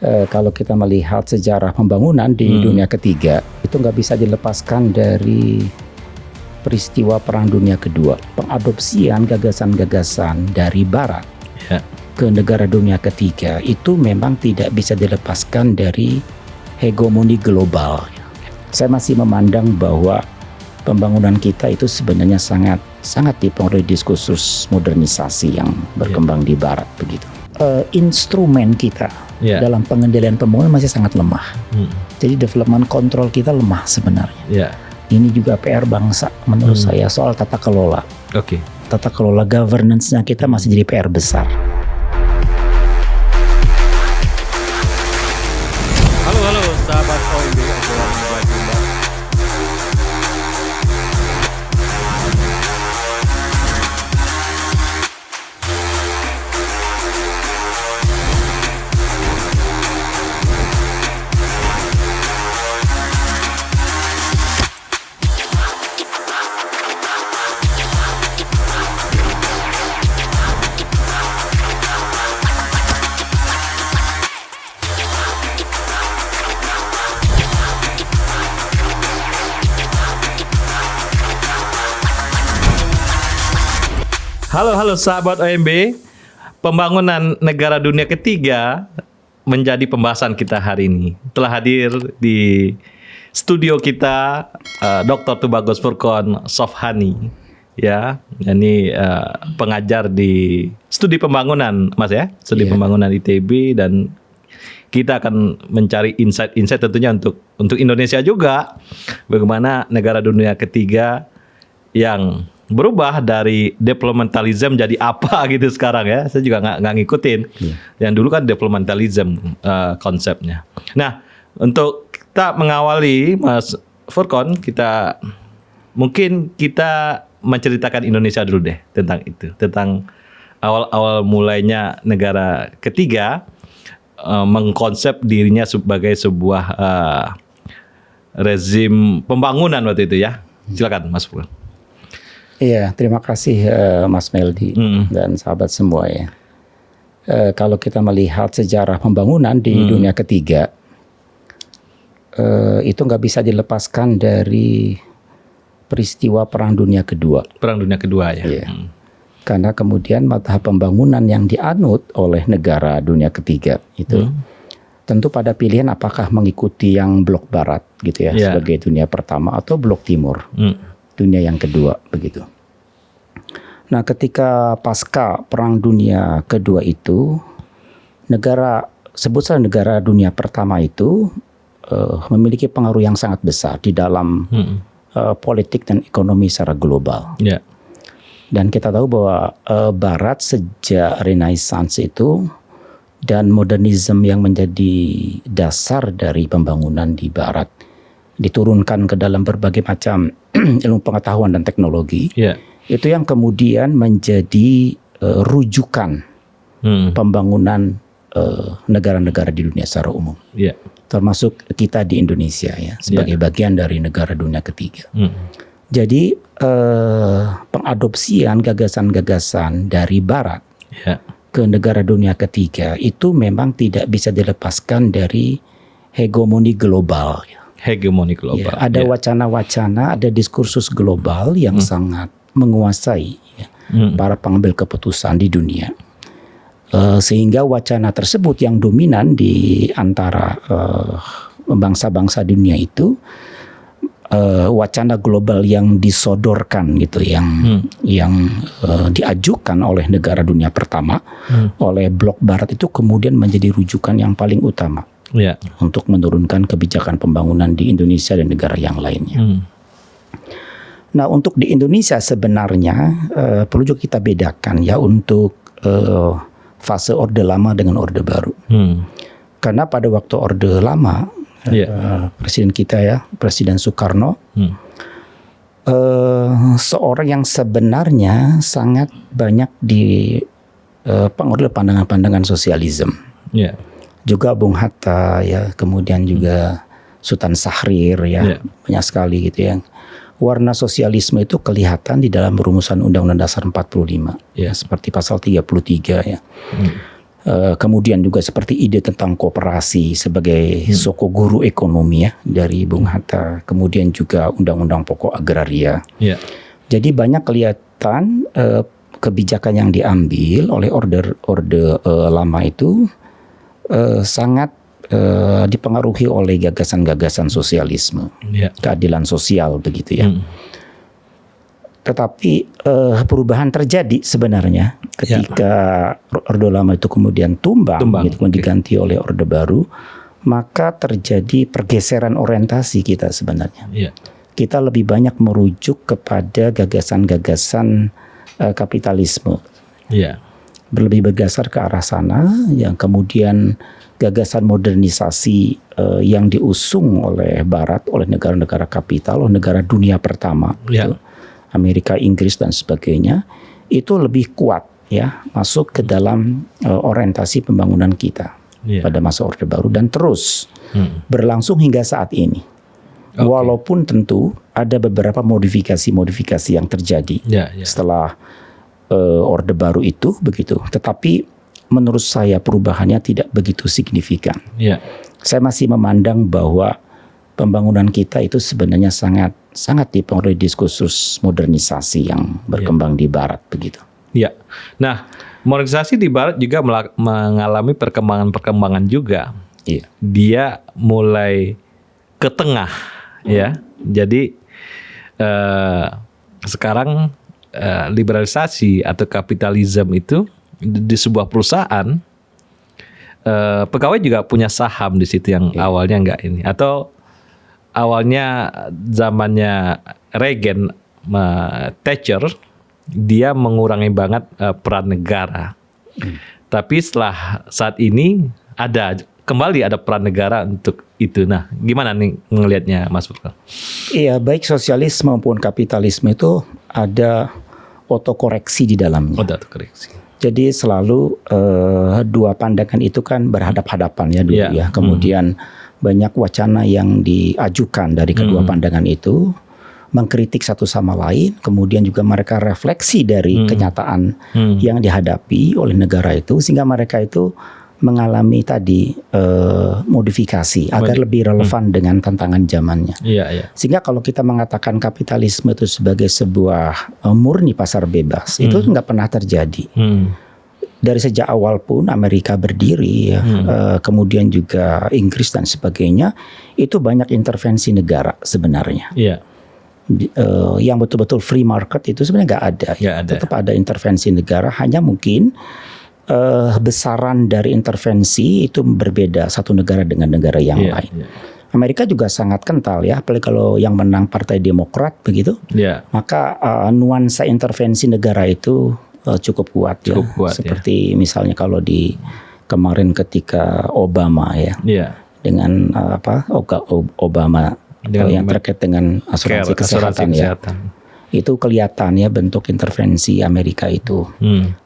Kalau kita melihat sejarah pembangunan di dunia ketiga, itu nggak bisa dilepaskan dari peristiwa Perang Dunia Kedua. Pengadopsian gagasan-gagasan dari Barat ke negara dunia ketiga itu memang tidak bisa dilepaskan dari hegemoni global. Saya masih memandang bahwa pembangunan kita itu sebenarnya sangat dipengaruhi diskursus modernisasi yang berkembang di Barat begitu. Instrumen kita dalam pengendalian pembangunan masih sangat lemah. Jadi development control kita lemah sebenarnya. Ini juga PR bangsa menurut saya soal tata kelola. Tata kelola governance-nya kita masih jadi PR besar. Halo sahabat OMB, obrolan Mbak Jumba. Halo sahabat OMB, pembangunan negara dunia ketiga menjadi pembahasan kita hari ini. Telah hadir di studio kita Dr. Tubagus Furqon Sofhani, ya, ini pengajar di studi pembangunan, Mas ya, studi pembangunan ITB, dan kita akan mencari insight tentunya untuk Indonesia juga, bagaimana negara dunia ketiga yang berubah dari developmentalism jadi apa gitu sekarang ya. Saya juga nggak ngikutin. Yang dulu kan developmentalism konsepnya. Nah, untuk kita mengawali Mas Furqon, mungkin kita menceritakan Indonesia dulu deh tentang itu, tentang awal mulainya negara ketiga mengkonsep dirinya sebagai sebuah rezim pembangunan waktu itu ya. Silakan Mas Furqon. Iya, terima kasih Mas Meldi dan sahabat semua ya. Kalau kita melihat sejarah pembangunan di dunia ketiga, itu nggak bisa dilepaskan dari peristiwa Perang Dunia Kedua. Perang Dunia Kedua ya. Iya. Karena kemudian mazhab pembangunan yang dianut oleh negara dunia ketiga itu tentu pada pilihan apakah mengikuti yang blok Barat gitu ya sebagai dunia pertama atau blok Timur. Dunia yang kedua begitu. Nah, ketika pasca Perang Dunia Kedua itu, sebut saja negara dunia pertama itu memiliki pengaruh yang sangat besar di dalam politik dan ekonomi secara global. Dan kita tahu bahwa Barat sejak Renaissance itu dan modernisme yang menjadi dasar dari pembangunan di Barat diturunkan ke dalam berbagai macam ilmu pengetahuan dan teknologi, itu yang kemudian menjadi rujukan pembangunan negara-negara di dunia secara umum, termasuk kita di Indonesia ya sebagai bagian dari negara dunia ketiga. Jadi pengadopsian gagasan-gagasan dari Barat ke negara dunia ketiga itu memang tidak bisa dilepaskan dari hegemoni global. Hegemoni global. Ya, ada wacana-wacana, ada diskursus global yang sangat menguasai para pengambil keputusan di dunia. Sehingga wacana tersebut yang dominan di antara bangsa-bangsa dunia itu wacana global yang disodorkan gitu, yang diajukan oleh negara dunia pertama, oleh blok Barat itu kemudian menjadi rujukan yang paling utama. Untuk menurunkan kebijakan pembangunan di Indonesia dan negara yang lainnya. Nah, untuk di Indonesia sebenarnya perlu juga kita bedakan ya untuk fase Orde Lama dengan Orde Baru. Karena pada waktu Orde Lama presiden kita ya, Presiden Soekarno, seorang yang sebenarnya sangat banyak dipengaruhi pandangan-pandangan sosialisme. Juga Bung Hatta ya, kemudian juga Sultan Syahrir ya, banyak sekali gitu ya. Warna sosialisme itu kelihatan di dalam rumusan Undang-Undang Dasar 45 ya, seperti pasal 33 ya. Kemudian juga seperti ide tentang koperasi sebagai sokoguru ekonomi ya dari Bung Hatta. Kemudian juga Undang-Undang Pokok Agraria. Yeah. Jadi banyak kelihatan kebijakan yang diambil oleh orde lama itu sangat dipengaruhi oleh gagasan-gagasan sosialisme, keadilan sosial begitu ya. Tetapi perubahan terjadi sebenarnya ketika Orde Lama itu kemudian tumbang gitu, diganti oleh Orde Baru, maka terjadi pergeseran orientasi kita sebenarnya. Kita lebih banyak merujuk kepada gagasan-gagasan kapitalisme. Lebih bergeser ke arah sana, yang kemudian gagasan modernisasi yang diusung oleh Barat, oleh negara-negara kapital, oleh negara dunia pertama. Gitu. Amerika, Inggris dan sebagainya itu lebih kuat ya masuk ke dalam orientasi pembangunan kita pada masa Orde Baru dan terus berlangsung hingga saat ini. Walaupun tentu ada beberapa modifikasi yang terjadi setelah Orde Baru itu begitu, tetapi menurut saya perubahannya tidak begitu signifikan. Saya masih memandang bahwa pembangunan kita itu sebenarnya sangat dipengaruhi diskursus modernisasi yang berkembang di Barat begitu. Ya, nah modernisasi di Barat juga mengalami perkembangan juga. Dia mulai ke tengah, ya. Jadi sekarang liberalisasi atau kapitalisme itu di sebuah perusahaan, pegawai juga punya saham di situ yang awalnya enggak ini, atau awalnya zamannya Reagan, Thatcher, dia mengurangi banget peran negara. Tapi setelah saat ini kembali ada peran negara untuk itu. Nah, gimana nih melihatnya, Mas Furqan? Iya, baik sosialisme maupun kapitalisme itu ada otokoreksi di dalamnya. Otokoreksi. Jadi selalu dua pandangan itu kan berhadap-hadapan ya dulu ya. Kemudian banyak wacana yang diajukan dari kedua pandangan itu, mengkritik satu sama lain, kemudian juga mereka refleksi dari kenyataan yang dihadapi oleh negara itu, sehingga mereka itu mengalami tadi modifikasi agar lebih relevan dengan tantangan zamannya. Sehingga kalau kita mengatakan kapitalisme itu sebagai sebuah murni pasar bebas, itu nggak pernah terjadi. Dari sejak awal pun Amerika berdiri, kemudian juga Inggris dan sebagainya, itu banyak intervensi negara sebenarnya. Yang betul-betul free market itu sebenarnya nggak ada. Tetap ada intervensi negara, hanya mungkin besaran dari intervensi itu berbeda satu negara dengan negara yang lain. Amerika juga sangat kental ya, apalagi kalau yang menang Partai Demokrat begitu, maka nuansa intervensi negara itu cukup kuat ya. Seperti misalnya kalau di kemarin ketika Obama ya, dengan Obama yang terkait dengan asuransi kesehatan ya. Itu kelihatan ya bentuk intervensi Amerika itu.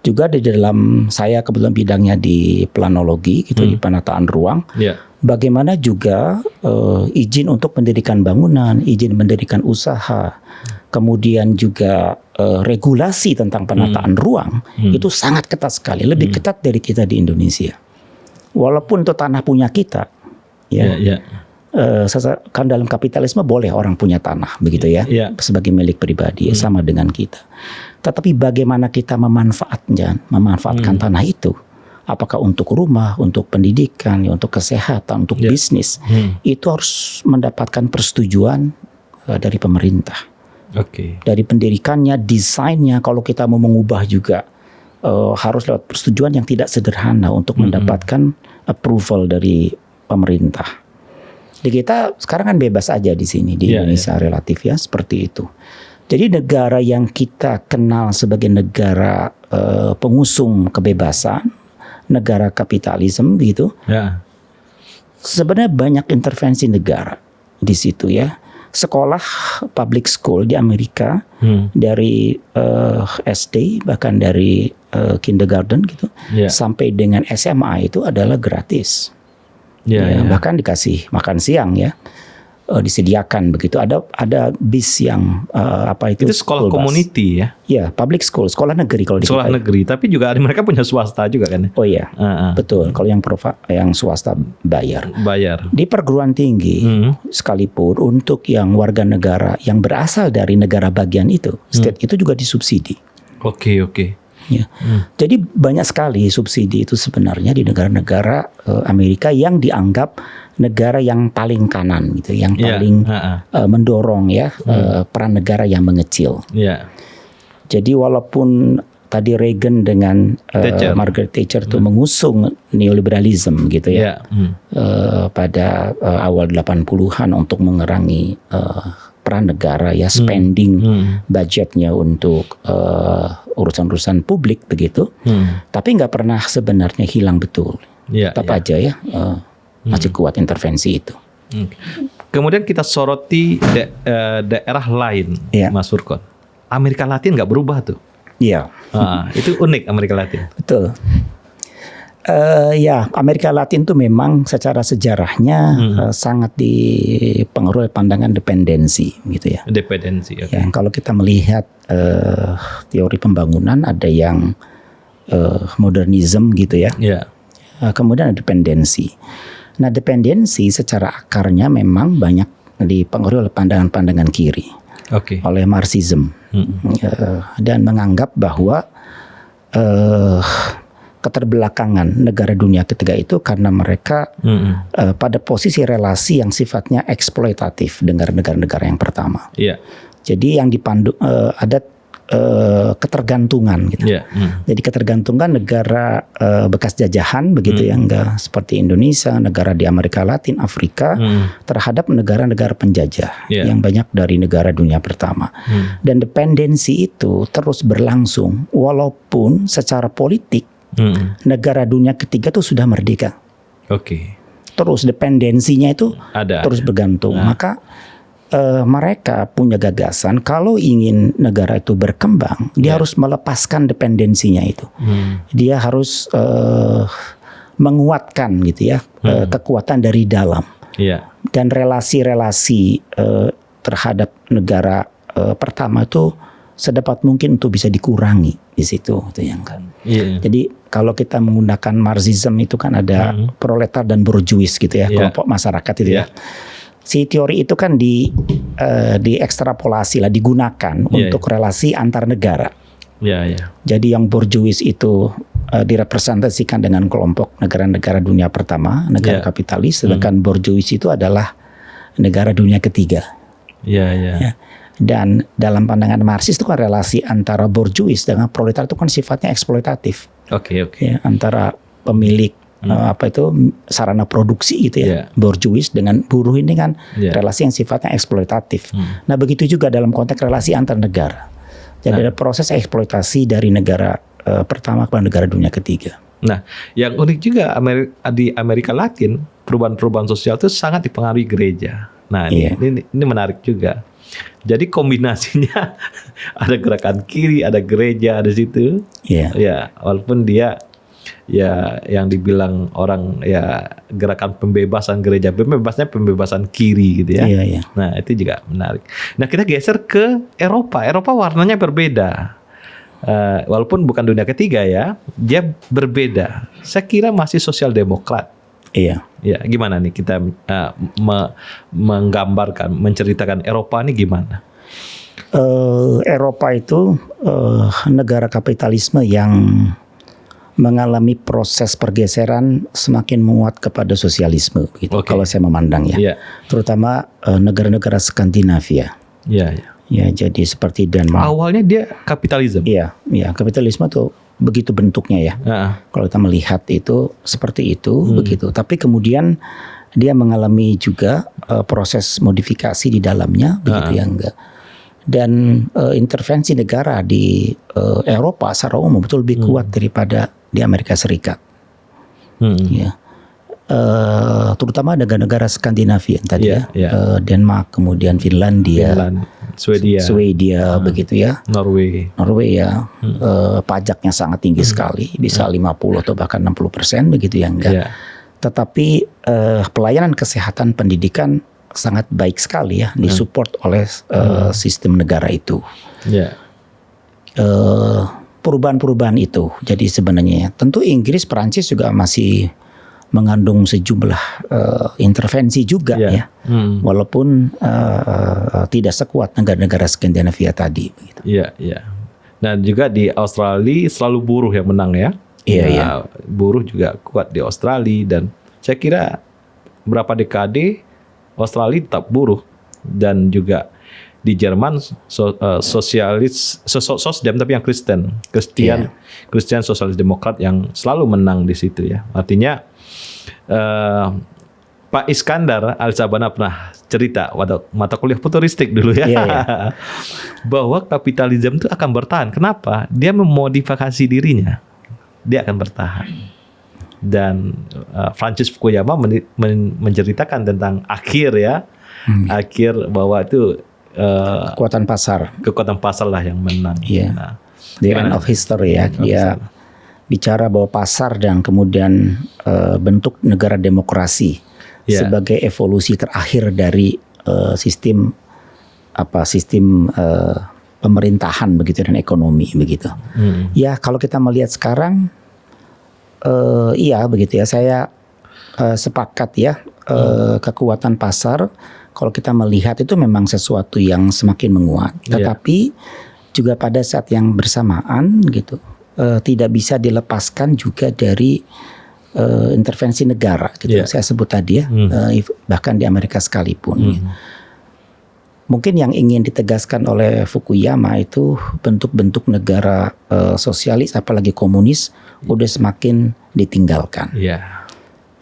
Juga di dalam, saya kebetulan bidangnya di planologi gitu, di penataan ruang. Bagaimana juga izin untuk mendirikan bangunan, izin mendirikan usaha, kemudian juga regulasi tentang penataan ruang itu sangat ketat sekali, lebih ketat dari kita di Indonesia. Walaupun itu tanah punya kita, kan dalam kapitalisme boleh orang punya tanah begitu ya, sebagai milik pribadi, sama dengan kita. Tetapi bagaimana kita memanfaatkan tanah itu? Apakah untuk rumah, untuk pendidikan, untuk kesehatan, untuk bisnis? Itu harus mendapatkan persetujuan dari pemerintah. Dari pendirikannya, desainnya, kalau kita mau mengubah juga harus lewat persetujuan yang tidak sederhana untuk mendapatkan approval dari pemerintah. Di kita sekarang kan bebas aja di sini di Indonesia relatif ya seperti itu. Jadi negara yang kita kenal sebagai negara pengusung kebebasan, negara kapitalisme gitu, sebenarnya banyak intervensi negara di situ ya. Sekolah public school di Amerika dari SD bahkan dari kindergarten gitu sampai dengan SMA itu adalah gratis. Bahkan dikasih makan siang ya. disediakan begitu. Ada bis yang Itu sekolah community ya? Ya, public school, sekolah negeri kalau di sekolah kita. Negeri, tapi juga mereka punya swasta juga kan? Oh iya, betul. Kalau yang swasta bayar. Di perguruan tinggi, sekalipun untuk yang warga negara yang berasal dari negara bagian itu, state itu juga disubsidi. Oke. Ya. Jadi banyak sekali subsidi itu sebenarnya di negara-negara Amerika yang dianggap negara yang paling kanan gitu, yang paling mendorong ya peran negara yang mengecil. Jadi walaupun tadi Reagan dengan Margaret Thatcher itu mengusung neoliberalisme gitu ya, pada awal 80-an untuk mengurangi peran negara ya, spending budgetnya untuk urusan-urusan publik begitu, tapi nggak pernah sebenarnya hilang betul. Tetap aja ya masih kuat intervensi itu. Kemudian kita soroti daerah lain, Mas Furqon. Amerika Latin nggak berubah tuh. Iya. Itu unik Amerika Latin. Betul. Ya, Amerika Latin itu memang secara sejarahnya sangat dipengaruhi pandangan dependensi, gitu ya. Dependensi. Okay. Ya, kalau kita melihat teori pembangunan, ada yang modernism, gitu ya. Kemudian ada dependensi. Nah, dependensi secara akarnya memang banyak dipengaruhi oleh pandangan-pandangan kiri, oleh Marxism, dan menganggap bahwa keterbelakangan negara dunia ketiga itu karena mereka pada posisi relasi yang sifatnya eksploitatif dengan negara-negara yang pertama. Jadi yang dipandu ada ketergantungan gitu. Jadi ketergantungan negara bekas jajahan begitu ya, enggak seperti Indonesia, negara di Amerika Latin, Afrika terhadap negara-negara penjajah yang banyak dari negara dunia pertama. Dan dependensi itu terus berlangsung walaupun secara politik negara dunia ketiga itu sudah merdeka. Terus dependensinya itu terus bergantung. Maka mereka punya gagasan kalau ingin negara itu berkembang, dia harus melepaskan dependensinya itu. Dia harus menguatkan gitu ya, kekuatan dari dalam. Dan relasi-relasi terhadap negara pertama itu sedapat mungkin untuk bisa dikurangi di situ, itu yang kan. Jadi kalau kita menggunakan Marxism itu kan ada proletar dan borjuis gitu ya, kelompok masyarakat itu ya. Si teori itu kan diekstrapolasi lah, digunakan untuk relasi antar negara. Jadi yang borjuis itu direpresentasikan dengan kelompok negara-negara dunia pertama, negara kapitalis, sedangkan borjuis itu adalah negara dunia ketiga. Ya. Dan dalam pandangan Marxis itu kan relasi antara borjuis dengan proletar itu kan sifatnya eksploitatif. Ya, antara pemilik sarana produksi gitu ya, borjuis dengan buruh ini kan relasi yang sifatnya eksploitatif. Nah begitu juga dalam konteks relasi antar negara. Jadi ada proses eksploitasi dari negara pertama ke negara dunia ketiga. Nah, yang unik juga di Amerika Latin, perubahan-perubahan sosial itu sangat dipengaruhi gereja. Nah, ini menarik juga. Jadi kombinasinya ada gerakan kiri, ada gereja di situ. Ya, walaupun dia yang dibilang orang ya gerakan pembebasan gereja, pembebasan kiri gitu ya. Nah, itu juga menarik. Nah, kita geser ke Eropa. Eropa warnanya berbeda. Walaupun bukan dunia ketiga ya, dia berbeda. Saya kira masih sosial demokrat. Ya, gimana nih kita menggambarkan, menceritakan Eropa ini gimana? Eropa itu negara kapitalisme yang mengalami proses pergeseran semakin menguat kepada sosialisme, gitu. Kalau saya memandang ya, terutama negara-negara Skandinavia. Ya, jadi seperti Denmark. Awalnya dia kapitalisme. Iya, kapitalisme tuh begitu bentuknya ya. Kalau kita melihat itu seperti itu, begitu. Tapi kemudian dia mengalami juga proses modifikasi di dalamnya, begitu ya enggak. Dan intervensi negara di Eropa secara umum betul lebih kuat daripada di Amerika Serikat. Ya. Terutama negara-negara Skandinavia tadi ya. Denmark, kemudian Finlandia, Swedia begitu ya. Norway ya. Pajaknya sangat tinggi sekali, bisa 50 atau bahkan 60% begitu ya enggak. Tetapi pelayanan kesehatan pendidikan sangat baik sekali ya, disupport oleh sistem negara itu. Ya. Perubahan-perubahan itu. Jadi sebenarnya tentu Inggris, Perancis juga masih mengandung sejumlah intervensi juga ya, walaupun tidak sekuat negara-negara Skandinavia tadi. Begitu. Iya, iya. Nah juga di Australia selalu buruh yang menang ya. Iya, iya. Buruh juga kuat di Australia dan saya kira berapa dekade Australia tetap buruh, dan juga di Jerman sosialis Sosdem tapi yang Kristen Sosialis Demokrat yang selalu menang di situ ya. Artinya Pak Iskandar Al-Sabana pernah cerita pada mata kuliah futuristik dulu ya, bahwa kapitalisme itu akan bertahan. Kenapa? Dia memodifikasi dirinya, dia akan bertahan. Dan Francis Fukuyama menceritakan tentang akhir ya, akhir bahwa itu kekuatan pasar lah yang menang. Nah, the end of history ya. Dia bicara bahwa pasar dan kemudian bentuk negara demokrasi sebagai evolusi terakhir dari sistem pemerintahan begitu dan ekonomi begitu. Ya kalau kita melihat sekarang, iya begitu ya. Saya sepakat ya, kekuatan pasar. Kalau kita melihat itu memang sesuatu yang semakin menguat, tetapi juga pada saat yang bersamaan gitu, tidak bisa dilepaskan juga dari intervensi negara gitu. Saya sebut tadi ya, bahkan di Amerika sekalipun. Mungkin yang ingin ditegaskan oleh Fukuyama itu bentuk-bentuk negara sosialis apalagi komunis udah semakin ditinggalkan.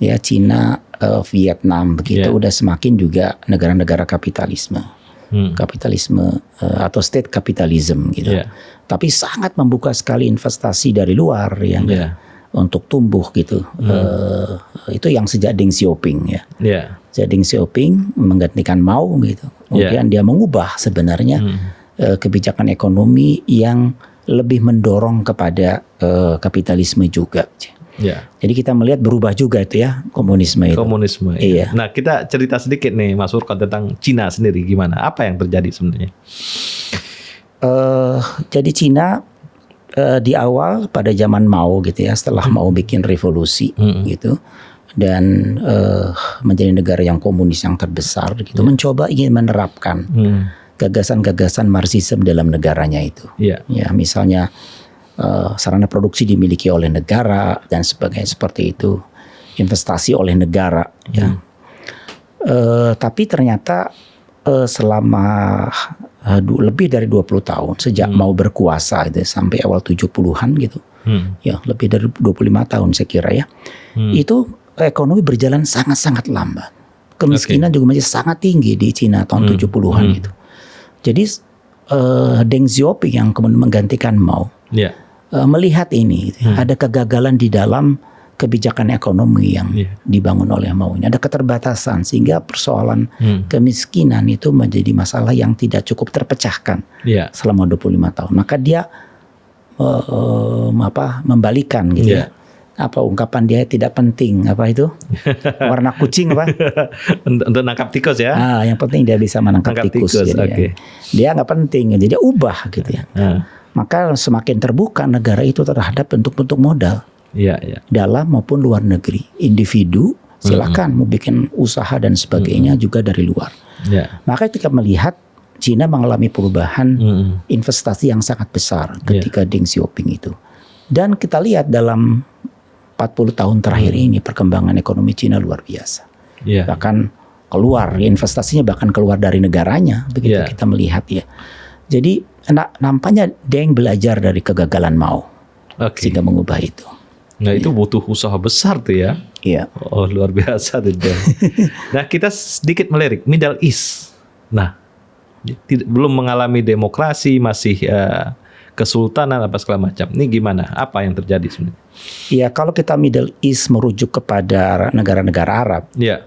Ya Cina, Vietnam begitu udah semakin juga negara-negara kapitalisme atau state capitalism gitu. Tapi sangat membuka sekali investasi dari luar yang untuk tumbuh gitu. Itu yang sejak Deng Xiaoping ya. Sejak Deng Xiaoping menggantikan Mao gitu. Kemudian dia mengubah sebenarnya kebijakan ekonomi yang lebih mendorong kepada kapitalisme juga. Jadi kita melihat berubah juga itu ya komunisme itu. Iya. Nah kita cerita sedikit nih Mas Furqan tentang Cina sendiri gimana? Apa yang terjadi sebenarnya? Jadi Cina di awal pada zaman Mao gitu ya, setelah Mao bikin revolusi gitu dan menjadi negara yang komunis yang terbesar gitu, mencoba ingin menerapkan gagasan-gagasan Marxisme dalam negaranya itu. Ya misalnya sarana produksi dimiliki oleh negara dan sebagainya seperti itu, investasi oleh negara ya. Tapi ternyata selama lebih dari 20 tahun sejak mau berkuasa itu sampai awal 70-an gitu. Ya, lebih dari 25 tahun saya kira ya. Itu ekonomi berjalan sangat-sangat lambat. Kemiskinan juga masih sangat tinggi di Cina tahun 70-an itu. Jadi Deng Xiaoping yang kemudian menggantikan Mao melihat ini ada kegagalan di dalam kebijakan ekonomi yang dibangun oleh Mao ini, ada keterbatasan sehingga persoalan kemiskinan itu menjadi masalah yang tidak cukup terpecahkan selama 25 tahun. Maka dia membalikan gitu ya. Ungkapan dia tidak penting warna kucing untuk nangkap tikus ya. Yang penting dia bisa menangkap tikus. Jadi dia nggak penting, jadi dia ubah gitu ya. Maka semakin terbuka negara itu terhadap bentuk-bentuk modal dalam maupun luar negeri. Individu silakan mau bikin usaha dan sebagainya juga dari luar. Maka ketika melihat Cina mengalami perubahan investasi yang sangat besar ketika Deng Xiaoping itu. Dan kita lihat dalam 40 tahun terakhir ini perkembangan ekonomi Cina luar biasa. Bahkan keluar investasinya, bahkan keluar dari negaranya begitu kita melihat ya. Jadi nampaknya Deng belajar dari kegagalan Mao sehingga mengubah itu. Nah itu butuh usaha besar tuh ya. Oh luar biasa tuh Deng. Nah kita sedikit melirik Middle East. Nah belum mengalami demokrasi, masih kesultanan apa segala macam. Ini gimana? Apa yang terjadi sebenarnya? Ya kalau kita Middle East merujuk kepada negara-negara Arab, ya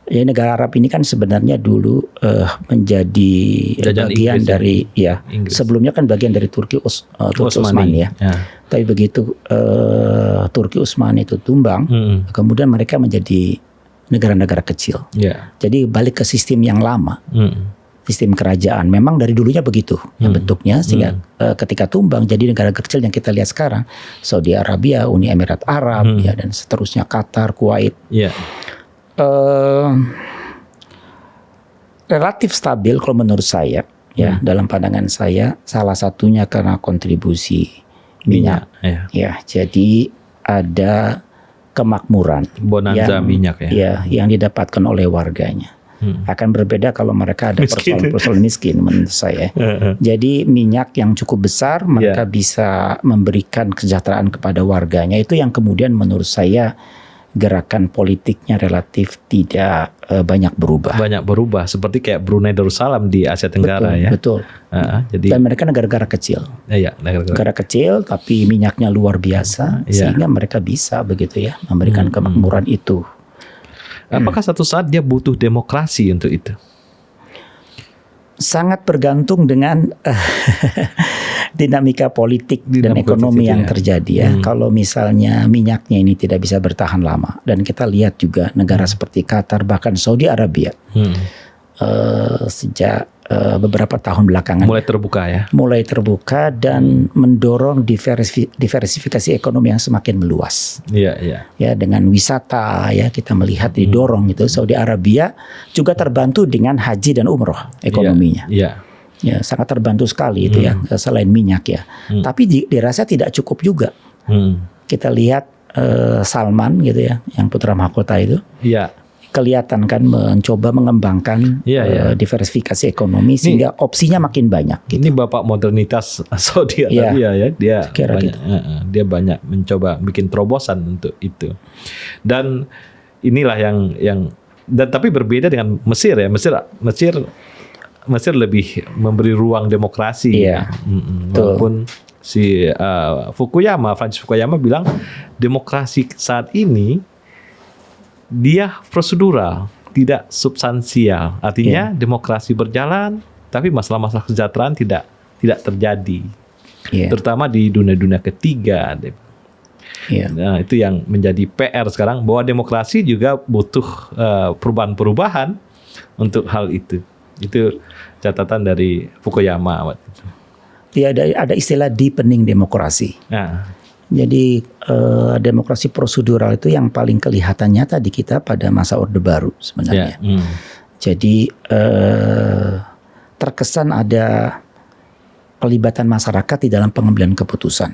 negara Arab ini kan sebenarnya dulu menjadi bagian Inggris, dari Inggris. Sebelumnya kan bagian dari Turki Utsmani ya. Tapi begitu Turki Utsmani itu tumbang, kemudian mereka menjadi negara-negara kecil. Ya. Jadi balik ke sistem yang lama. Sistem kerajaan memang dari dulunya begitu yang bentuknya, sehingga ketika tumbang jadi negara kecil yang kita lihat sekarang, Saudi Arabia, Uni Emirat Arab, ya, dan seterusnya, Qatar, Kuwait, relatif stabil kalau menurut saya, ya, dalam pandangan saya, salah satunya karena kontribusi minyak, ya, jadi ada kemakmuran, bonanza minyak, ya, yang didapatkan oleh warganya. Akan berbeda kalau mereka ada persoalan miskin menurut saya. Jadi minyak yang cukup besar, mereka bisa memberikan kesejahteraan kepada warganya. Itu yang kemudian menurut saya gerakan politiknya relatif tidak banyak berubah. Banyak berubah, seperti kayak Brunei Darussalam di Asia Tenggara, betul, ya. Jadi, dan mereka negara-negara kecil. Negara kecil tapi minyaknya luar biasa, sehingga mereka bisa begitu ya memberikan kemakmuran itu. Apakah satu saat dia butuh demokrasi untuk itu? Sangat bergantung dengan dinamika politik dan ekonomi yang terjadi ya. Kalau misalnya minyaknya ini tidak bisa bertahan lama, dan kita lihat juga negara seperti Qatar, bahkan Saudi Arabia sejak beberapa tahun belakangan mulai terbuka dan mendorong diversifikasi ekonomi yang semakin meluas. Ya, dengan wisata ya kita melihat didorong itu. Saudi Arabia juga terbantu dengan haji dan umroh ekonominya. Ya, sangat terbantu sekali itu ya, selain minyak ya. Tapi dirasa tidak cukup juga. Kita lihat Salman gitu ya, yang putra mahkota itu. Kelihatan kan mencoba mengembangkan diversifikasi ekonomi sehingga opsinya makin banyak. Gitu. Ini bapak modernitas Saudi Arabia ya, dia banyak mencoba bikin terobosan untuk itu. Dan inilah yang dan tapi berbeda dengan Mesir ya. Mesir lebih memberi ruang demokrasi. Walaupun si Francis Fukuyama bilang demokrasi saat ini dia prosedural, tidak substansial. Artinya demokrasi berjalan, tapi masalah-masalah kesejahteraan tidak terjadi. Terutama di dunia ketiga. Nah, itu yang menjadi PR sekarang, bahwa demokrasi juga butuh perubahan-perubahan untuk hal itu. Itu catatan dari Fukuyama. Ya, ada istilah deepening demokrasi. Jadi demokrasi prosedural itu yang paling kelihatan nyata di kita pada masa Orde Baru sebenarnya. Jadi terkesan ada pelibatan masyarakat di dalam pengambilan keputusan.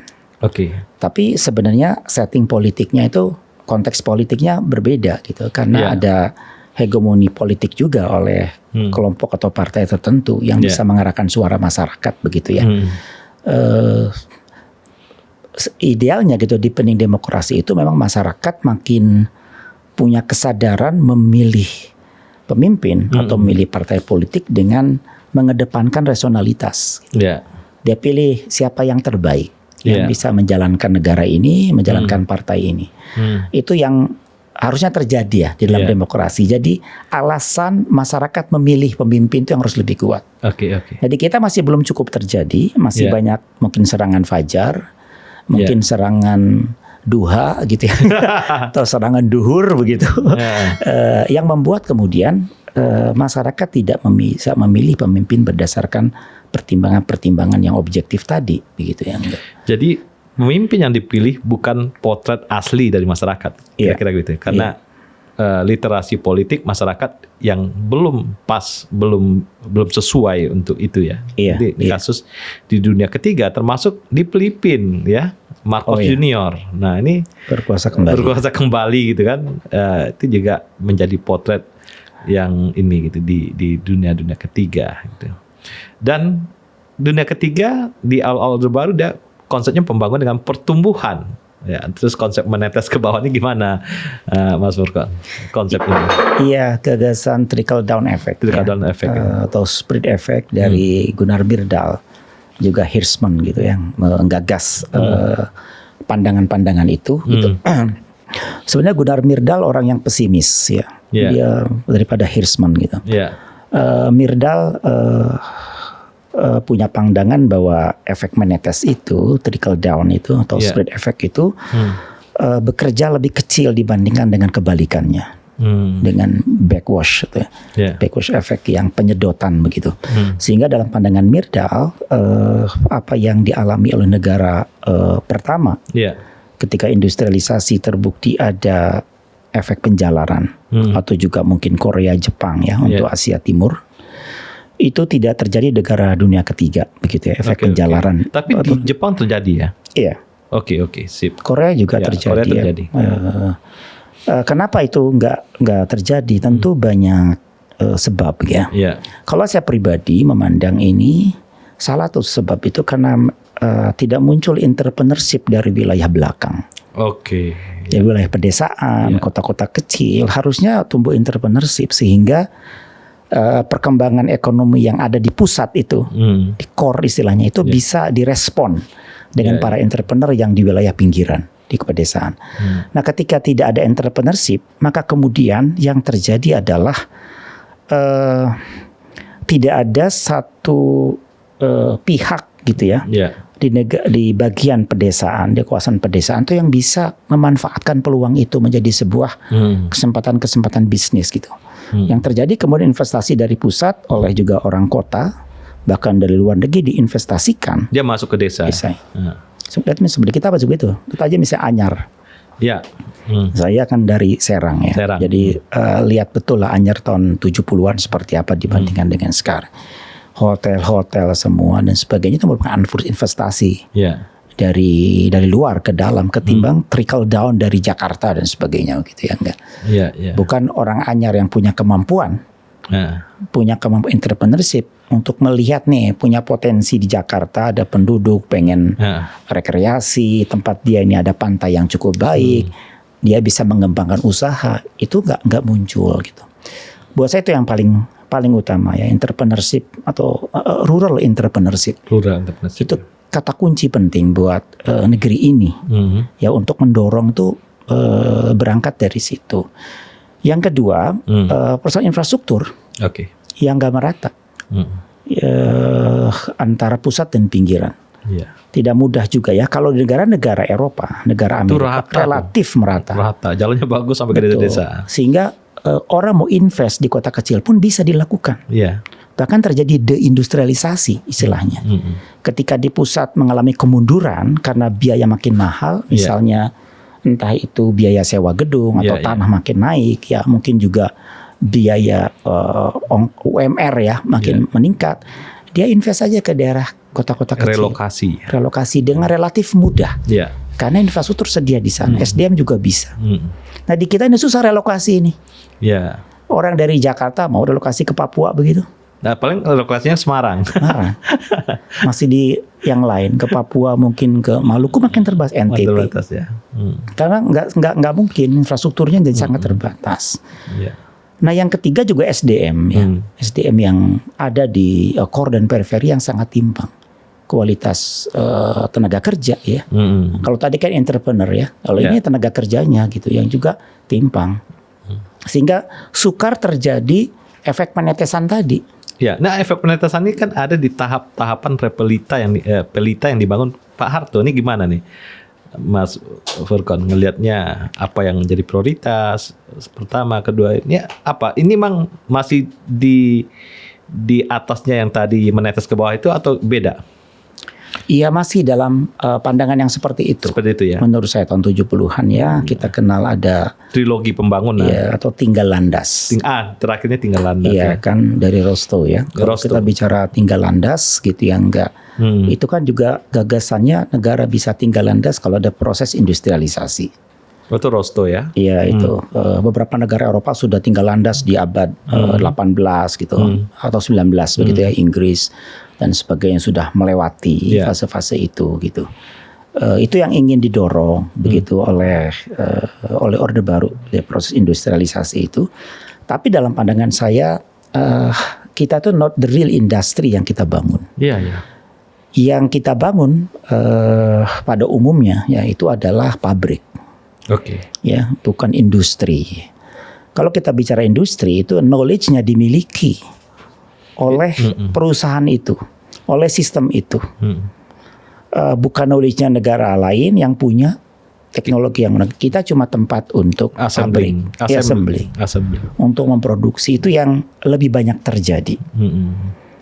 Tapi sebenarnya setting politiknya itu, konteks politiknya berbeda gitu, karena ada hegemoni politik juga oleh kelompok atau partai tertentu yang bisa mengarahkan suara masyarakat begitu ya. Idealnya gitu di deepening demokrasi itu memang masyarakat makin punya kesadaran memilih pemimpin atau memilih partai politik dengan mengedepankan rasionalitas. Dia pilih siapa yang terbaik yang bisa menjalankan negara ini, menjalankan partai ini. Itu yang harusnya terjadi ya di dalam demokrasi. Jadi alasan masyarakat memilih pemimpin itu yang harus lebih kuat. Jadi kita masih belum cukup terjadi, masih banyak mungkin serangan fajar, mungkin serangan duha gitu ya, atau serangan duhur begitu, yang membuat kemudian masyarakat tidak bisa memilih pemimpin berdasarkan pertimbangan-pertimbangan yang objektif tadi, begitu ya. Jadi pemimpin yang dipilih bukan potret asli dari masyarakat, kira-kira gitu, karena literasi politik masyarakat yang belum pas, belum sesuai untuk itu ya. Jadi kasus di dunia ketiga, termasuk di Filipina ya, Marcos Junior. Nah ini berkuasa kembali gitu kan. Itu juga menjadi potret yang ini gitu di dunia ketiga gitu. Dan dunia ketiga di awal Orde Baru dia konsepnya pembangunan dengan pertumbuhan. Ya, terus konsep menetes ke bawah ini gimana, Mas Furqan? Konsepnya? Iya, gagasan trickle down effect. Atau spread effect dari Gunnar Myrdal, juga Hirschman gitu yang menggagas pandangan-pandangan itu. Gitu. Sebenarnya Gunnar Myrdal orang yang pesimis ya, dia daripada Hirschman gitu. Myrdal punya pandangan bahwa efek menetes itu, trickle down itu atau spread effect itu bekerja lebih kecil dibandingkan dengan kebalikannya. dengan backwash, gitu ya. Backwash effect yang penyedotan begitu. Sehingga dalam pandangan Myrdal, apa yang dialami oleh negara pertama, ketika industrialisasi terbukti ada efek penjalaran, atau juga mungkin Korea, Jepang ya untuk Asia Timur, itu tidak terjadi di negara dunia ketiga begitu ya, efek penjalaran. Tapi di Jepang terjadi ya? Iya. Oke, sip. Korea juga terjadi. Korea terjadi. Kenapa itu nggak terjadi? Tentu banyak sebab ya. Kalau saya pribadi memandang ini, salah satu sebab itu karena tidak muncul entrepreneurship dari wilayah belakang. Di wilayah pedesaan, kota-kota kecil harusnya tumbuh entrepreneurship sehingga perkembangan ekonomi yang ada di pusat itu, di core istilahnya itu bisa direspon dengan para entrepreneur yang di wilayah pinggiran, di pedesaan. Nah, ketika tidak ada entrepreneurship, maka kemudian yang terjadi adalah tidak ada satu pihak gitu ya, di bagian pedesaan, di kawasan pedesaan itu yang bisa memanfaatkan peluang itu menjadi sebuah kesempatan-kesempatan bisnis gitu. Yang terjadi kemudian investasi dari pusat oleh juga orang kota, bahkan dari luar negeri diinvestasikan. Dia masuk ke desa. Sebenarnya kita apa juga itu? Kita aja misalnya Anyar. Saya kan dari Serang ya. Jadi lihat betul lah Anyar tahun 70-an seperti apa dibandingkan dengan sekarang. Hotel-hotel semua dan sebagainya itu merupakan investasi. Dari luar ke dalam ketimbang trickle down dari Jakarta dan sebagainya gitu ya, enggak. Bukan orang Anyar yang punya kemampuan, punya kemampuan entrepreneurship untuk melihat nih punya potensi di Jakarta, ada penduduk pengen rekreasi, tempat dia ini ada pantai yang cukup baik, dia bisa mengembangkan usaha, itu enggak muncul gitu. Buat saya itu yang paling utama ya, entrepreneurship atau rural entrepreneurship. Itu kata kunci penting buat negeri ini ya, untuk mendorong tuh berangkat dari situ. Yang kedua, persoalan infrastruktur yang nggak merata antara pusat dan pinggiran. Tidak mudah juga ya. Kalau di negara-negara Eropa, negara Amerika relatif merata. Jalannya bagus sampai ke desa. Sehingga orang mau invest di kota kecil pun bisa dilakukan. Bahkan terjadi deindustrialisasi istilahnya. Ketika di pusat mengalami kemunduran karena biaya makin mahal, misalnya entah itu biaya sewa gedung atau tanah makin naik, ya mungkin juga biaya UMR ya makin meningkat. Dia invest saja ke daerah kota-kota kecil. Relokasi dengan relatif mudah. Karena infrastruktur sedia di sana, SDM juga bisa. Nah di kita ini susah relokasi ini. Orang dari Jakarta mau relokasi ke Papua begitu. Nah, paling relokasinya Semarang. Masih di yang lain, ke Papua mungkin ke Maluku makin terbatas, NTT. Terbatas ya. Karena nggak mungkin, infrastrukturnya jadi sangat terbatas. Nah yang ketiga juga SDM ya. SDM yang ada di core dan periferi yang sangat timpang. Kualitas tenaga kerja ya. Kalau tadi kan entrepreneur ya, kalau ini tenaga kerjanya gitu yang juga timpang. Sehingga sukar terjadi efek penetesan tadi. Nah efek penetesan ini kan ada di tahapan pelita yang dibangun Pak Harto. Ini gimana nih, Mas Furqon, ngelihatnya apa yang jadi prioritas pertama, kedua ini apa? Ini memang masih di atasnya yang tadi menetes ke bawah itu atau beda? Iya masih dalam pandangan yang seperti itu. Seperti itu ya. Menurut saya tahun 70-an ya kita kenal ada trilogi pembangunan ya, atau tinggal landas. Terakhirnya tinggal landas. Iya kan dari Rostow ya. Kalau kita bicara tinggal landas gitu ya enggak. Itu kan juga gagasannya negara bisa tinggal landas kalau ada proses industrialisasi. Itu Rostow ya? Iya itu. Beberapa negara Eropa sudah tinggal landas di abad 18 gitu atau 19 begitu ya, Inggris dan sebagainya sudah melewati fase-fase itu gitu. Itu yang ingin didorong begitu oleh Orde Baru ya, proses industrialisasi itu. Tapi dalam pandangan saya kita tuh not the real industry yang kita bangun. Yang kita bangun pada umumnya ya itu adalah pabrik. Ya, bukan industri. Kalau kita bicara industri itu knowledge-nya dimiliki oleh perusahaan itu, oleh sistem itu. Bukan knowledge-nya negara lain yang punya teknologi yang kita cuma tempat untuk pabrik, assembly, untuk memproduksi itu yang lebih banyak terjadi.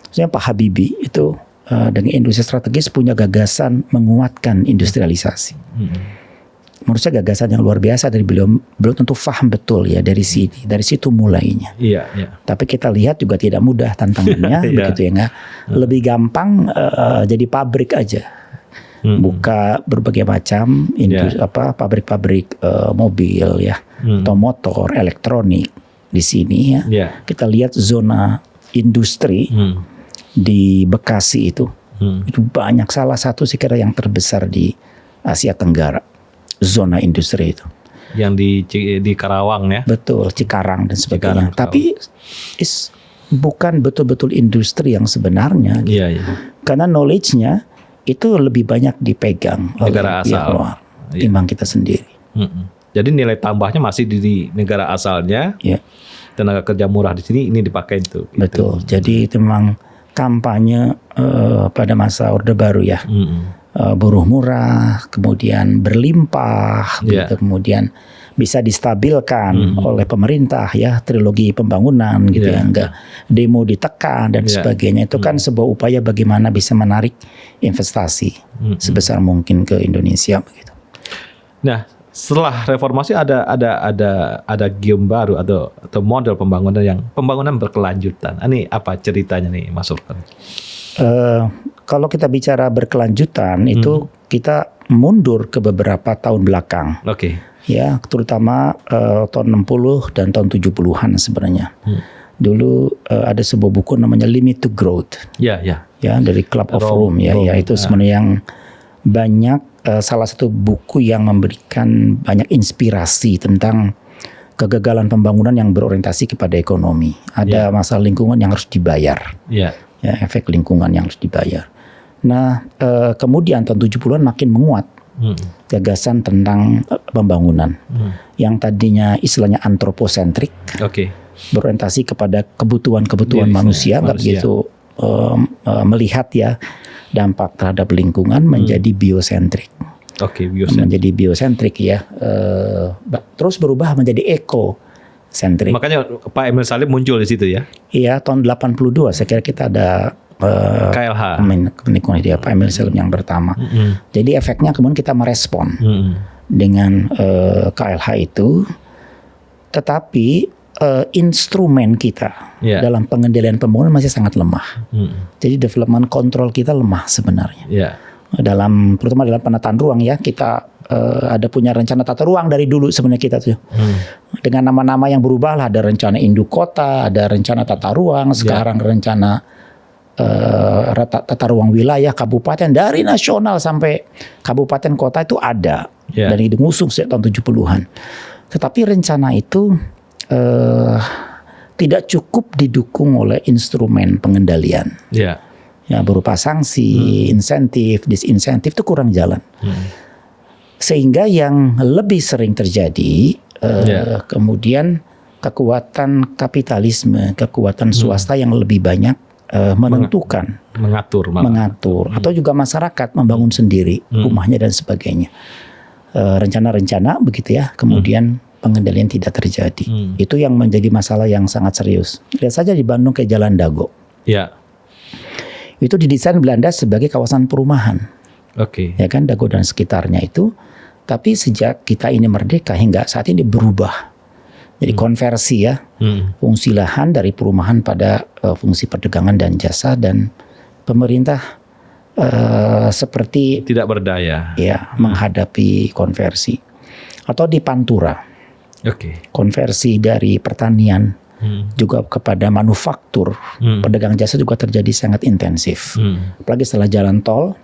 Misalnya Pak Habibie itu dengan industri strategis punya gagasan menguatkan industrialisasi. Menurut saya gagasan yang luar biasa dari beliau tentu paham betul ya dari situ mulainya. Tapi kita lihat juga tidak mudah tantangannya, begitu ya nggak? Lebih gampang jadi pabrik aja, buka berbagai macam pabrik-pabrik mobil ya, atau motor, elektronik di sini ya. Kita lihat zona industri di Bekasi itu banyak, salah satu sih kira yang terbesar di Asia Tenggara. Zona industri itu yang di Karawang ya, betul, Cikarang dan sebagainya. Tapi bukan betul-betul industri yang sebenarnya, karena knowledge-nya itu lebih banyak dipegang negara asal luar timbang kita sendiri. Jadi nilai tambahnya masih di negara asalnya. Tenaga kerja murah di sini ini dipakai itu. Betul. Jadi itu memang kampanye pada masa Orde Baru ya. Buruh murah, kemudian berlimpah, gitu, kemudian bisa distabilkan oleh pemerintah ya, trilogi pembangunan gitu ya, enggak demo ditekan dan sebagainya. Itu kan sebuah upaya bagaimana bisa menarik investasi sebesar mungkin ke Indonesia begitu. Nah, setelah reformasi ada gium baru atau model pembangunan berkelanjutan. Ini apa ceritanya nih, Mas Urkan? Kalau kita bicara berkelanjutan itu kita mundur ke beberapa tahun belakang. Ya, terutama tahun 60 dan tahun 70-an sebenarnya. Dulu ada sebuah buku namanya Limit to Growth. Ya, dari Club of Rome ya, itu sebenarnya yang banyak salah satu buku yang memberikan banyak inspirasi tentang kegagalan pembangunan yang berorientasi kepada ekonomi. Ada masalah lingkungan yang harus dibayar. Ya, efek lingkungan yang harus dibayar. Nah, kemudian tahun 70-an makin menguat gagasan tentang pembangunan yang tadinya istilahnya antroposentrik, berorientasi kepada kebutuhan manusia, nggak begitu melihat ya dampak terhadap lingkungan, menjadi biosentrik. Menjadi biosentrik ya, terus berubah menjadi ekosentrik. Makanya Pak Emil Salim muncul di situ ya? Iya, tahun 82 saya kira kita ada KLH, dia Pak Emil Salim yang pertama. Jadi efeknya kemudian kita merespon dengan KLH itu, tetapi instrumen kita dalam pengendalian pembangunan masih sangat lemah. Jadi development control kita lemah sebenarnya. Terutama dalam penataan ruang ya, kita ada punya rencana tata ruang dari dulu sebenarnya kita tuh. Dengan nama-nama yang berubah lah, ada rencana induk kota, ada rencana tata ruang, sekarang rencana tata ruang wilayah kabupaten, dari nasional sampai kabupaten kota itu ada. Dan itu ngusung sejak tahun 70-an. Tetapi rencana itu tidak cukup didukung oleh instrumen pengendalian. Ya, berupa sanksi, insentif, disinsentif itu kurang jalan. Sehingga yang lebih sering terjadi kemudian kekuatan kapitalisme, kekuatan swasta yang lebih banyak menentukan, mengatur, atau juga masyarakat membangun sendiri rumahnya dan sebagainya. Rencana-rencana begitu ya, kemudian pengendalian tidak terjadi. Itu yang menjadi masalah yang sangat serius. Lihat saja di Bandung kayak Jalan Dago. Itu didesain Belanda sebagai kawasan perumahan. Ya kan, Dago dan sekitarnya itu. Tapi sejak kita ini merdeka hingga saat ini berubah. Jadi konversi ya, fungsi lahan dari perumahan pada fungsi perdagangan dan jasa, dan pemerintah seperti tidak berdaya ya menghadapi konversi. Atau di Pantura, konversi dari pertanian juga kepada manufaktur, perdagangan jasa juga terjadi sangat intensif. Apalagi setelah jalan tol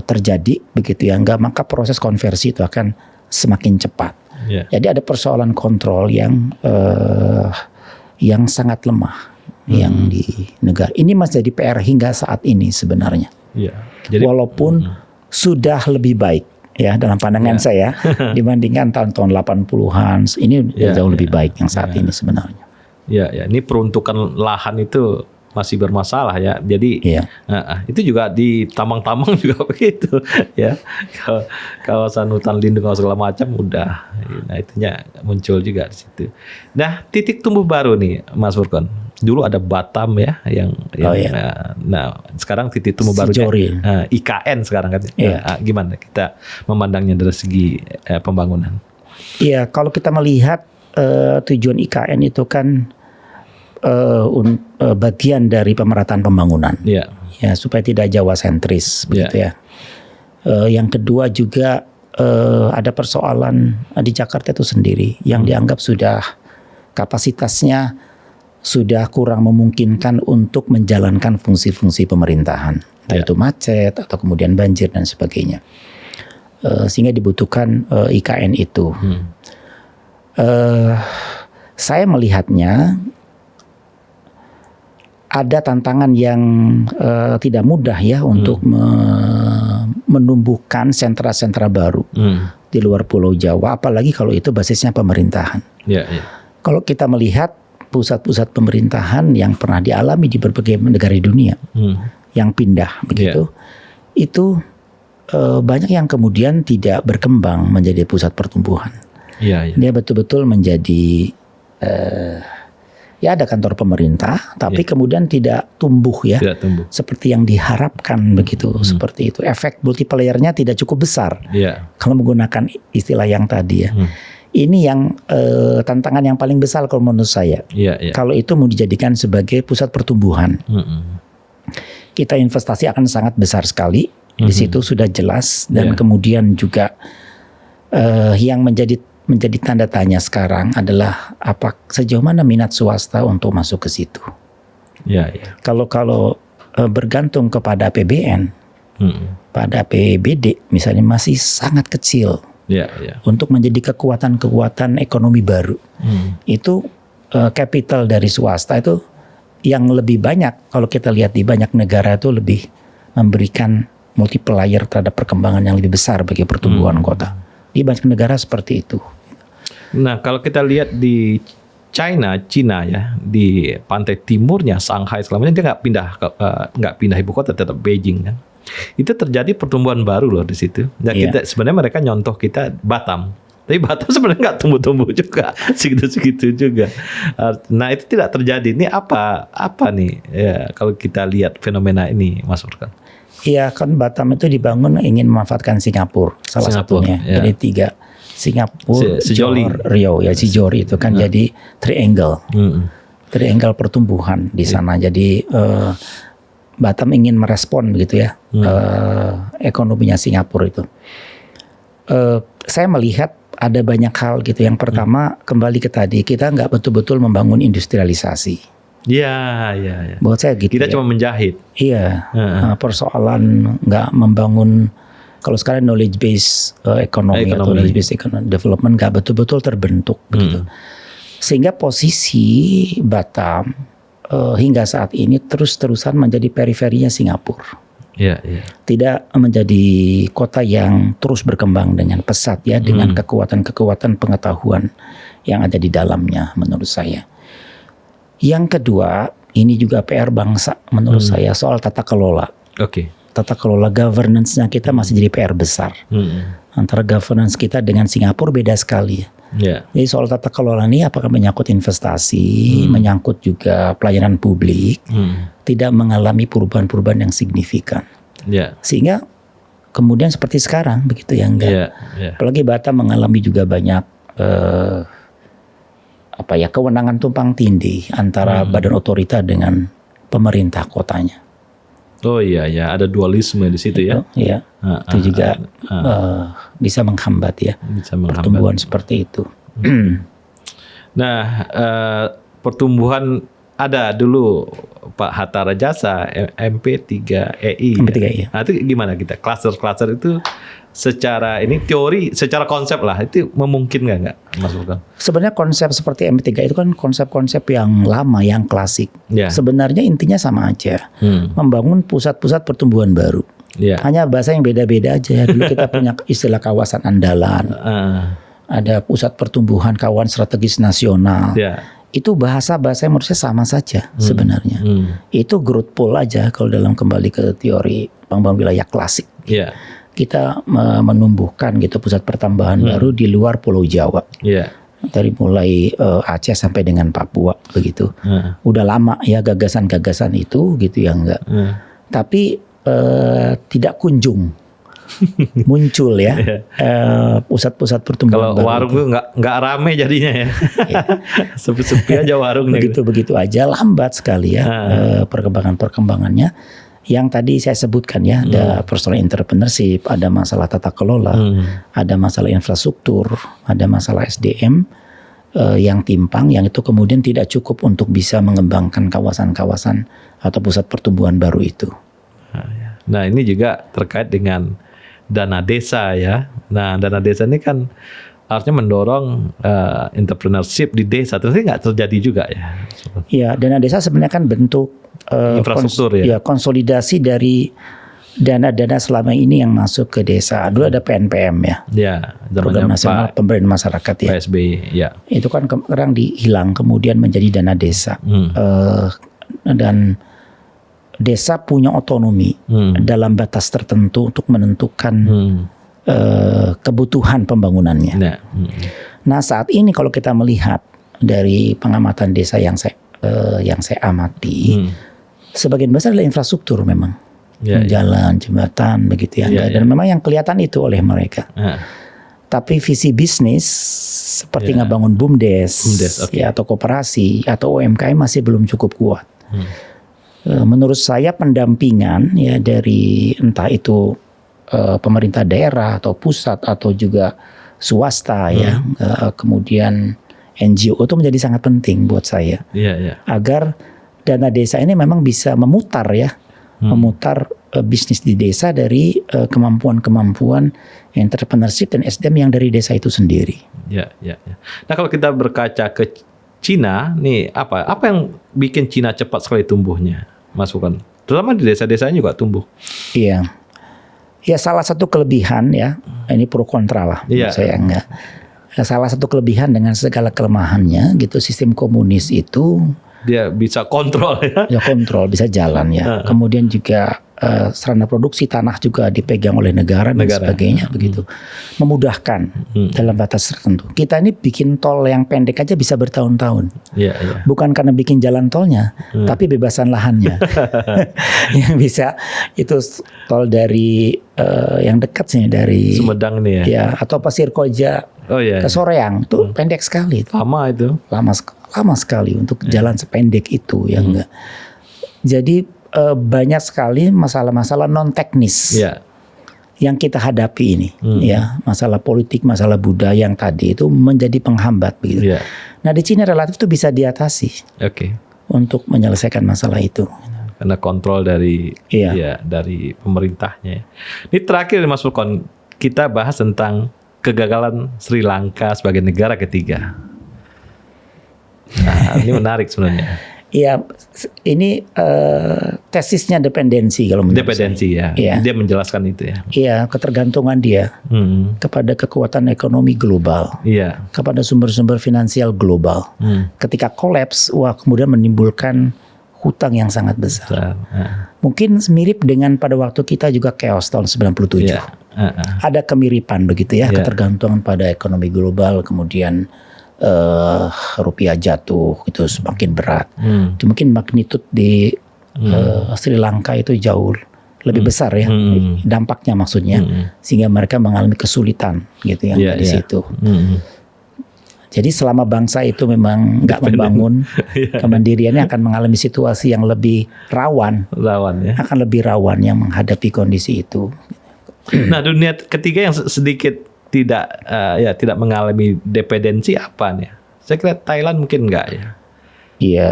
terjadi begitu ya, maka proses konversi itu akan semakin cepat. Jadi ada persoalan kontrol yang sangat lemah yang di negara ini masih jadi PR hingga saat ini sebenarnya. Jadi, walaupun sudah lebih baik ya dalam pandangan saya dibandingkan tahun-tahun 80-an, ini jauh lebih baik yang saat ini sebenarnya. Ini peruntukan lahan itu masih bermasalah ya. Jadi itu juga di tambang-tambang juga begitu ya. Kawasan hutan lindung segala macam udah. Nah, itunya muncul juga di situ. Nah, titik tumbuh baru nih Mas Furqon. Dulu ada Batam ya yang nah sekarang titik tumbuh baru IKN sekarang kan. Gimana kita memandangnya dari segi pembangunan? Iya, kalau kita melihat tujuan IKN itu kan bagian dari pemerataan pembangunan, ya supaya tidak Jawa sentris, begitu ya. Yang kedua juga ada persoalan di Jakarta itu sendiri yang dianggap sudah kapasitasnya sudah kurang memungkinkan untuk menjalankan fungsi-fungsi pemerintahan, entah itu macet atau kemudian banjir dan sebagainya, sehingga dibutuhkan IKN itu. Saya melihatnya ada tantangan yang tidak mudah ya untuk menumbuhkan sentra-sentra baru di luar Pulau Jawa, apalagi kalau itu basisnya pemerintahan. Kalau kita melihat pusat-pusat pemerintahan yang pernah dialami di berbagai negara di dunia yang pindah begitu, itu banyak yang kemudian tidak berkembang menjadi pusat pertumbuhan. Dia betul-betul menjadi ada kantor pemerintah, tapi kemudian tidak tumbuh ya, seperti yang diharapkan begitu. Seperti itu, efek multiplayernya tidak cukup besar. Kalau menggunakan istilah yang tadi ya. Ini yang tantangan yang paling besar kalau menurut saya. Kalau itu mau dijadikan sebagai pusat pertumbuhan, kita investasi akan sangat besar sekali. Di situ sudah jelas, dan kemudian juga yang menjadi tanda tanya sekarang adalah sejauh mana minat swasta untuk masuk ke situ. Kalau bergantung kepada APBN, pada APBD misalnya masih sangat kecil. Untuk menjadi kekuatan ekonomi baru, itu capital dari swasta itu yang lebih banyak. Kalau kita lihat di banyak negara itu lebih memberikan multiplier terhadap perkembangan yang lebih besar bagi pertumbuhan kota. Di banyak negara seperti itu. Nah, kalau kita lihat di Cina ya, di pantai timurnya Shanghai selamanya dia nggak pindah ibu kota, tetap Beijing kan. Itu terjadi pertumbuhan baru loh di situ. Nah, kita sebenarnya mereka nyontoh kita Batam. Tapi Batam sebenarnya nggak tumbuh-tumbuh juga, segitu-segitu juga. Nah, itu tidak terjadi. Ini apa nih ya, kalau kita lihat fenomena ini, Mas Furqon? Iya, kan Batam itu dibangun ingin memanfaatkan Singapura salah satunya. Jadi 3 Singapura, Johor, Rio ya, Johor itu kan jadi triangle. Triangle pertumbuhan di sana. Jadi Batam ingin merespon begitu ya ekonominya Singapura itu. Saya melihat ada banyak hal gitu. Yang pertama kembali ke tadi, kita nggak betul-betul membangun industrialisasi. Buat saya gitu. Kita cuma menjahit. Persoalan nggak membangun. Kalau sekarang knowledge based ekonomi atau knowledge based development nggak betul-betul terbentuk begitu. Sehingga posisi Batam hingga saat ini terus-terusan menjadi periferinya Singapura. Tidak menjadi kota yang terus berkembang dengan pesat ya, dengan kekuatan-kekuatan pengetahuan yang ada di dalamnya menurut saya. Yang kedua, ini juga PR bangsa menurut saya soal tata kelola. Tata kelola governance-nya kita masih jadi PR besar. Antara governance kita dengan Singapura beda sekali ya. Jadi soal tata kelola ini apakah menyangkut investasi, menyangkut juga pelayanan publik, tidak mengalami perubahan-perubahan yang signifikan. Sehingga kemudian seperti sekarang begitu ya enggak. Apalagi Batam mengalami juga banyak kewenangan tumpang tindih antara badan otorita dengan pemerintah kotanya. Ada dualisme di situ ya. Itu juga bisa menghambat ya, pertumbuhan seperti itu. Nah, pertumbuhan ada dulu Pak Hatta Rajasa MP3EI. Nah, itu gimana kita? Cluster itu secara ini teori, secara konsep lah, itu memungkinkan nggak Mas Furqon? Sebenarnya konsep seperti MP3 itu kan konsep-konsep yang lama, yang klasik. Sebenarnya intinya sama aja, membangun pusat-pusat pertumbuhan baru. Hanya bahasa yang beda-beda aja. Dulu kita punya istilah kawasan andalan, ada pusat pertumbuhan kawasan strategis nasional. itu bahasa-bahasa yang menurut saya sama saja sebenarnya. Itu growth pull aja kalau dalam kembali ke teori pengembangan wilayah klasik. Iya. Kita menumbuhkan gitu pusat pertambahan baru di luar Pulau Jawa. Iya. Dari mulai Aceh sampai dengan Papua begitu. Udah lama ya gagasan-gagasan itu gitu ya enggak. Tapi tidak kunjung muncul ya pusat-pusat pertumbuhan Kalau baru. warung itu nggak rame jadinya ya. Sepi-sepi aja warungnya. Begitu aja lambat sekali ya perkembangannya. Yang tadi saya sebutkan ya, ada personal entrepreneurship, ada masalah tata kelola, ada masalah infrastruktur, ada masalah SDM yang timpang, yang itu kemudian tidak cukup untuk bisa mengembangkan kawasan-kawasan atau pusat pertumbuhan baru itu. Nah, ini juga terkait dengan dana desa ya. Nah, dana desa ini kan harusnya mendorong entrepreneurship di desa, tapi nggak terjadi juga ya. Iya, dana desa sebenarnya kan bentuk infrastruktur konsolidasi dari dana-dana selama ini yang masuk ke desa. Dulu ada PNPM ya. Ya, Program Nasional Pemberdayaan Masyarakat ya. PSBY ya. Itu kan sekarang dihilang kemudian menjadi dana desa. Dan desa punya otonomi dalam batas tertentu untuk menentukan kebutuhan pembangunannya. Nah, saat ini kalau kita melihat dari pengamatan desa yang saya amati, sebagian besar adalah infrastruktur memang, jalan, jembatan, begitu ya. Dan memang yang kelihatan itu oleh mereka. Tapi visi bisnis seperti ngebangun BUMDes, ya, atau koperasi atau UMKM masih belum cukup kuat. Menurut saya pendampingan ya dari entah itu pemerintah daerah atau pusat atau juga swasta ya, kemudian NGO itu menjadi sangat penting buat saya, agar dana desa ini memang bisa memutar ya, memutar bisnis di desa dari kemampuan-kemampuan entrepreneurship dan SDM yang dari desa itu sendiri. Nah, kalau kita berkaca ke Cina, nih apa yang bikin Cina cepat sekali tumbuhnya, Mas Fukan? Terutama di desa-desanya juga tumbuh. Iya, ya salah satu kelebihan ya, ini pro kontra lah, saya enggak. Salah satu kelebihan dengan segala kelemahannya gitu, sistem komunis itu dia bisa kontrol ya. Ya kontrol, bisa jalan ya. Kemudian juga sarana produksi tanah juga dipegang oleh negara dan sebagainya begitu. Memudahkan dalam batas tertentu. Kita ini bikin tol yang pendek aja bisa bertahun-tahun. Bukan karena bikin jalan tolnya, tapi bebasan lahannya. Yang bisa itu tol dari yang dekat sini dari Sumedang nih ya. Ya, atau Pasir Koja ke Soreang itu pendek sekali. Lama itu. Lama sekali untuk jalan sependek itu ya enggak. Jadi banyak sekali masalah-masalah non teknis yang kita hadapi ini ya, masalah politik, masalah budaya yang tadi itu menjadi penghambat begitu. Nah, di Cina relatif itu bisa diatasi untuk menyelesaikan masalah itu karena kontrol dari dari pemerintahnya. Ini terakhir Mas Fulkon, kita bahas tentang kegagalan Sri Lanka sebagai negara ketiga. Nah, ini menarik sebenarnya. Iya, ini tesisnya dependensi kalau menurut saya. Ya. Dia menjelaskan itu ya. Iya, ketergantungan dia kepada kekuatan ekonomi global, kepada sumber-sumber finansial global. Ketika kolaps, kemudian menimbulkan hutang yang sangat besar. Mungkin mirip dengan pada waktu kita juga chaos tahun 97. Ada kemiripan begitu ya, ketergantungan pada ekonomi global, kemudian rupiah jatuh itu semakin berat. Mungkin magnitude di Sri Lanka itu jauh lebih besar ya, dampaknya maksudnya, sehingga mereka mengalami kesulitan gitu ya di situ. Jadi selama bangsa itu memang nggak membangun kemandiriannya, akan mengalami situasi yang lebih rawan akan lebih rawan yang menghadapi kondisi itu. Nah, dunia ketiga yang sedikit tidak mengalami dependensi apa nih? Saya kira Thailand mungkin enggak ya. Iya,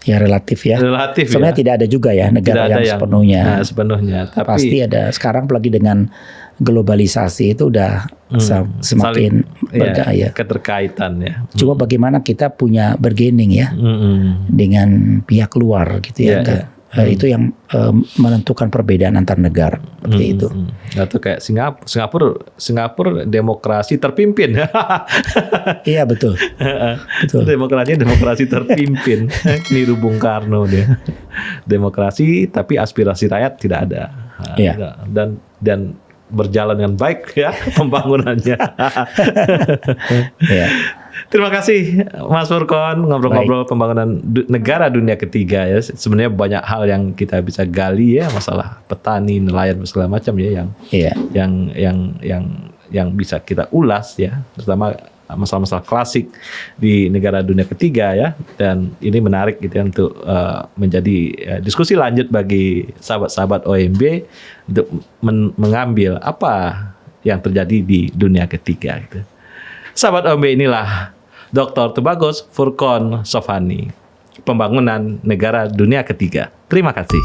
ya relatif ya. Sebenarnya tidak ada juga ya negara yang sepenuhnya. Tapi pasti ada. Sekarang apalagi dengan globalisasi itu udah semakin berdaya. Keterkaitan ya. Cuma bagaimana kita punya bargaining ya dengan pihak luar gitu ya. Itu yang menentukan perbedaan antar negara seperti itu. Nah, itu kayak Singapura demokrasi terpimpin. Iya betul. Betul. Demokrasi terpimpin. Niru Bung Karno dia. Demokrasi tapi aspirasi rakyat tidak ada. Iya. Dan berjalan dengan baik ya pembangunannya. Iya. Terima kasih Mas Furqon ngobrol-ngobrol pembangunan negara dunia ketiga ya. Sebenarnya banyak hal yang kita bisa gali ya, masalah petani, nelayan segala macam ya yang bisa kita ulas ya, terutama masalah-masalah klasik di negara dunia ketiga ya. Dan ini menarik gitu ya untuk menjadi diskusi lanjut bagi sahabat-sahabat OMB untuk mengambil apa yang terjadi di dunia ketiga gitu. Sahabat OMB, inilah Dr. Tubagus Furqon Sofani, pembangunan negara dunia ketiga. Terima kasih.